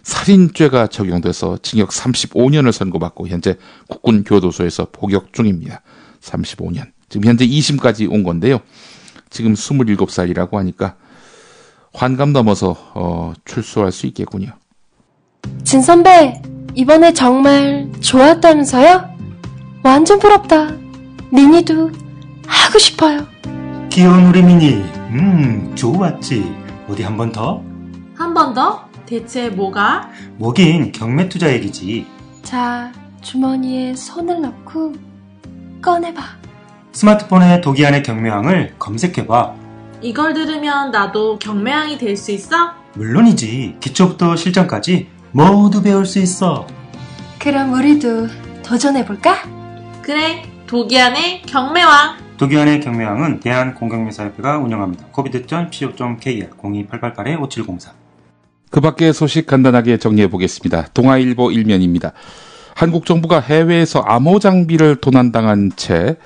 B: 살인죄가 적용돼서 징역 35년을 선고받고 현재 국군 교도소에서 복역 중입니다. 35년. 지금 현재 2심까지 온 건데요. 지금 27살이라고 하니까 환갑 넘어서 출소할 수 있겠군요.
P: 진 선배, 이번에 정말 좋았다면서요? 완전 부럽다. 미니도 하고 싶어요.
Q: 귀여운 우리 미니. 좋았지. 어디 한 번 더?
R: 한 번 더? 대체 뭐가?
Q: 뭐긴 경매 투자 얘기지.
P: 자, 주머니에 손을 넣고 꺼내봐.
Q: 스마트폰에 도기안의 경매왕을 검색해봐.
R: 이걸 들으면 나도 경매왕이 될 수 있어?
Q: 물론이지. 기초부터 실전까지 모두 배울 수 있어.
P: 그럼 우리도 도전해볼까?
R: 그래, 도기안의 경매왕.
Q: 도기안의 경매왕은 대한공경매사협회가 운영합니다. covid.co.kr 02888-5704.
B: 그 밖의 소식 간단하게 정리해보겠습니다. 동아일보 1면입니다. 한국 정부가 해외에서 암호 장비를 도난당한 채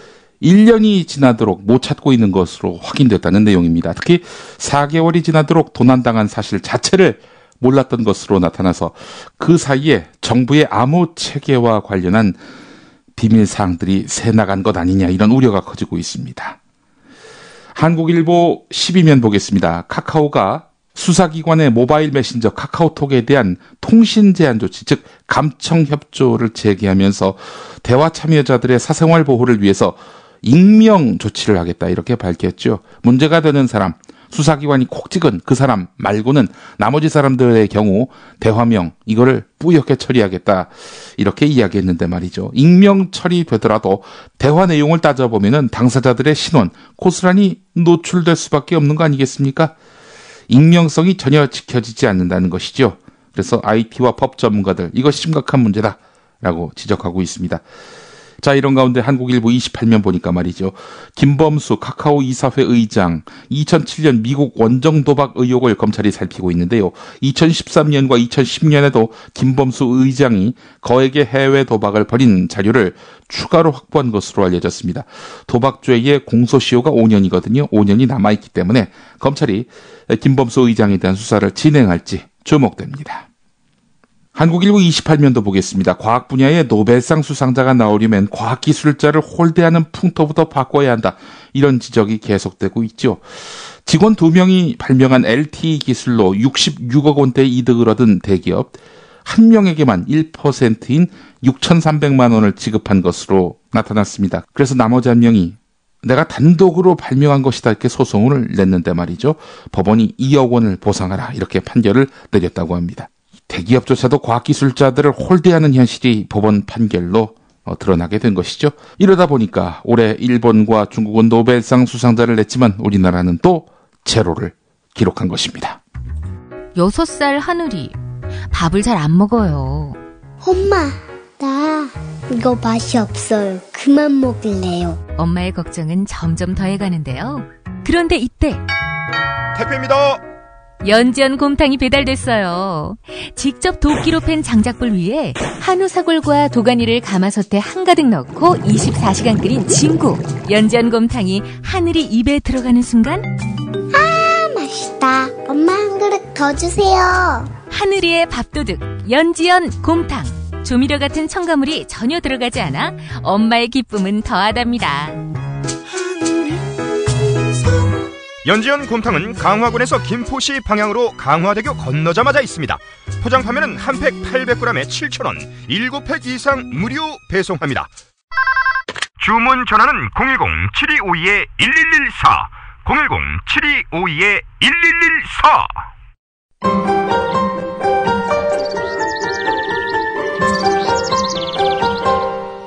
B: 1년이 지나도록 못 찾고 있는 것으로 확인됐다는 내용입니다. 특히 4개월이 지나도록 도난당한 사실 자체를 몰랐던 것으로 나타나서 그 사이에 정부의 암호 체계와 관련한 비밀 사항들이 새나간 것 아니냐 이런 우려가 커지고 있습니다. 한국일보 12면 보겠습니다. 카카오가 수사기관의 모바일 메신저 카카오톡에 대한 통신 제한 조치, 즉 감청 협조를 제기하면서 대화 참여자들의 사생활 보호를 위해서 익명 조치를 하겠다 이렇게 밝혔죠. 문제가 되는 사람, 수사기관이 콕 찍은 그 사람 말고는 나머지 사람들의 경우 대화명 이거를 뿌옇게 처리하겠다 이렇게 이야기했는데 말이죠. 익명 처리되더라도 대화 내용을 따져보면 당사자들의 신원 고스란히 노출될 수밖에 없는 거 아니겠습니까? 익명성이 전혀 지켜지지 않는다는 것이죠. 그래서 IT와 법 전문가들 이거 심각한 문제다 라고 지적하고 있습니다. 자, 이런 가운데 한국일보 28면 보니까 말이죠. 김범수 카카오 이사회 의장 2007년 미국 원정 도박 의혹을 검찰이 살피고 있는데요. 2013년과 2010년에도 김범수 의장이 거액의 해외 도박을 벌인 자료를 추가로 확보한 것으로 알려졌습니다. 도박죄의 공소시효가 5년이거든요. 5년이 남아있기 때문에 검찰이 김범수 의장에 대한 수사를 진행할지 주목됩니다. 한국일보 28면도 보겠습니다. 과학 분야의 노벨상 수상자가 나오려면 과학기술자를 홀대하는 풍토부터 바꿔야 한다. 이런 지적이 계속되고 있죠. 직원 2명이 발명한 LTE 기술로 66억 원대의 이득을 얻은 대기업 한 명에게만 1%인 6,300만 원을 지급한 것으로 나타났습니다. 그래서 나머지 한 명이 내가 단독으로 발명한 것이다 이렇게 소송을 냈는데 말이죠. 법원이 2억 원을 보상하라 이렇게 판결을 내렸다고 합니다. 대기업조차도 과학기술자들을 홀대하는 현실이 법원 판결로 드러나게 된 것이죠. 이러다 보니까 올해 일본과 중국은 노벨상 수상자를 냈지만 우리나라는 또 제로를 기록한 것입니다.
E: 6살 하늘이 밥을 잘 안 먹어요.
S: 엄마, 나 이거 맛이 없어요. 그만 먹을래요.
E: 엄마의 걱정은 점점 더해가는데요. 그런데 이때
F: 택배입니다.
E: 연지연 곰탕이 배달됐어요. 직접 도끼로 팬 장작불 위에 한우 사골과 도가니를 가마솥에 한가득 넣고 24시간 끓인 진구. 연지연 곰탕이 하늘이 입에 들어가는 순간
S: 아, 맛있다. 엄마 한 그릇 더 주세요.
E: 하늘이의 밥도둑 연지연 곰탕. 조미료 같은 첨가물이 전혀 들어가지 않아 엄마의 기쁨은 더하답니다.
F: 연지연 곰탕은 강화군에서 김포시 방향으로 강화대교 건너자마자 있습니다. 포장 판매는 한 팩 800g에 7,000원, 7팩 이상 무료 배송합니다. 주문 전화는 010-7252-1114,
N: 010-7252-1114.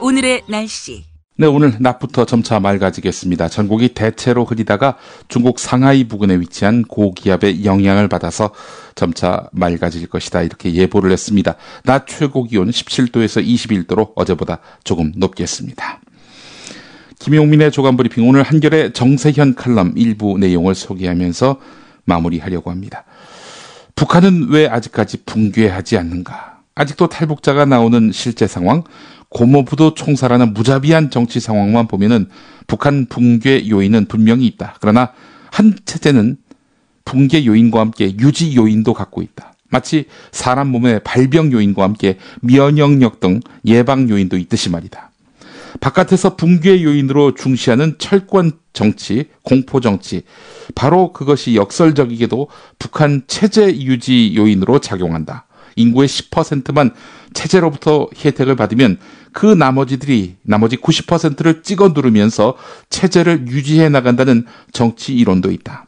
N: 오늘의 날씨.
B: 네, 오늘 낮부터 점차 맑아지겠습니다. 전국이 대체로 흐리다가 중국 상하이 부근에 위치한 고기압의 영향을 받아서 점차 맑아질 것이다. 이렇게 예보를 했습니다. 낮 최고 기온 17도에서 21도로 어제보다 조금 높겠습니다. 김용민의 조간브리핑, 오늘 한겨레 정세현 칼럼 일부 내용을 소개하면서 마무리하려고 합니다. 북한은 왜 아직까지 붕괴하지 않는가? 아직도 탈북자가 나오는 실제 상황, 고모부도 총살하는 무자비한 정치 상황만 보면은 북한 붕괴 요인은 분명히 있다. 그러나 한 체제는 붕괴 요인과 함께 유지 요인도 갖고 있다. 마치 사람 몸의 발병 요인과 함께 면역력 등 예방 요인도 있듯이 말이다. 바깥에서 붕괴 요인으로 중시하는 철권 정치, 공포 정치, 바로 그것이 역설적이게도 북한 체제 유지 요인으로 작용한다. 인구의 10%만 체제로부터 혜택을 받으면 그 나머지 90%를 찍어 누르면서 체제를 유지해 나간다는 정치 이론도 있다.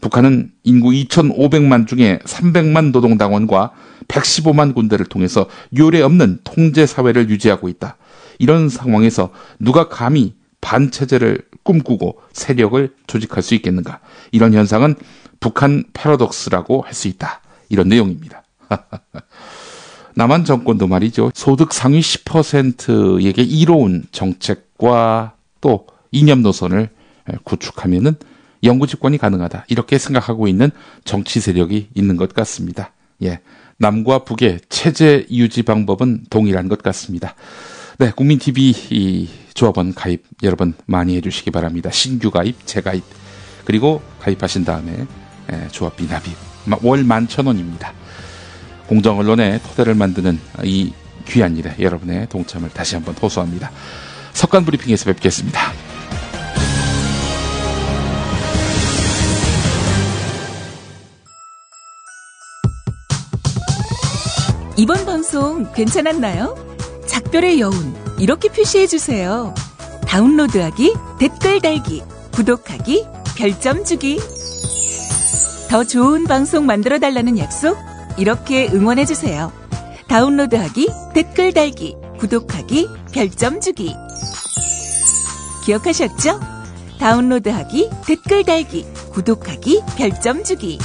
B: 북한은 인구 2,500만 중에 300만 노동당원과 115만 군대를 통해서 요례 없는 통제 사회를 유지하고 있다. 이런 상황에서 누가 감히 반체제를 꿈꾸고 세력을 조직할 수 있겠는가? 이런 현상은 북한 패러독스라고 할 수 있다. 이런 내용입니다. 남한 정권도 말이죠. 소득 상위 10%에게 이로운 정책과 또 이념 노선을 구축하면은 영구 집권이 가능하다. 이렇게 생각하고 있는 정치 세력이 있는 것 같습니다. 예. 남과 북의 체제 유지 방법은 동일한 것 같습니다. 네, 국민TV 이 조합원 가입 여러분 많이 해주시기 바랍니다. 신규 가입, 재가입, 그리고 가입하신 다음에 조합비 납입 월 11,000원입니다. 공정언론의 토대를 만드는 이 귀한 일에 여러분의 동참을 다시 한번 호소합니다. 석간브리핑에서 뵙겠습니다.
N: 이번 방송 괜찮았나요? 작별의 여운 이렇게 표시해주세요. 다운로드하기, 댓글 달기, 구독하기, 별점 주기. 더 좋은 방송 만들어달라는 약속 이렇게 응원해주세요. 다운로드하기, 댓글 달기, 구독하기, 별점 주기. 기억하셨죠? 다운로드하기, 댓글 달기, 구독하기, 별점 주기.